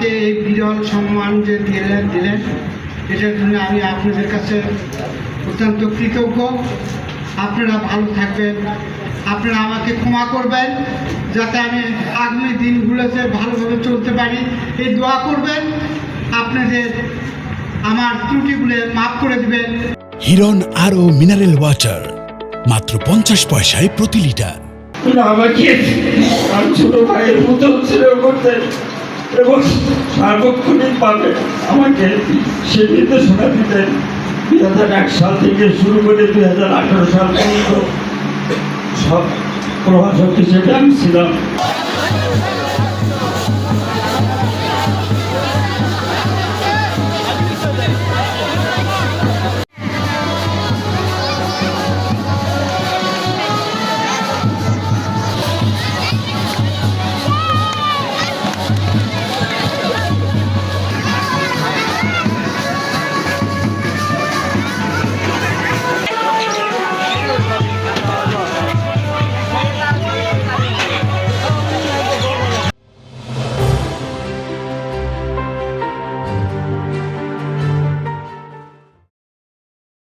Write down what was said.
আমাকে এই বিরল সম্মান যে দিলেন এটার জন্য আমি আপনাদের কাছে অত্যন্ত কৃতজ্ঞ। আপনারা ভালো থাকবেন, আপনারা আমাকে ক্ষমা করবেন যাতে আমি আগামী দিনগুলোতে ভালোভাবে চলতে পারি, এই দোয়া করবেন। আপনাদের আমার ত্রুটিগুলো মাফ করে দিবেন। হিরন আরও মিনারেল ওয়াটার মাত্র 50 পয়সায় প্রতি লিটার। আমাকে আর ছোট ভাইয়ের মতো ছেলে করতেন এবং সার্বক্ষণিক পাবে আমাকে সে নির্দেশনা দিতেন। 2001 সাল থেকে শুরু করে 2018 সাল পর্যন্ত সব প্রভাষক হিসেবে আমি ছিলাম।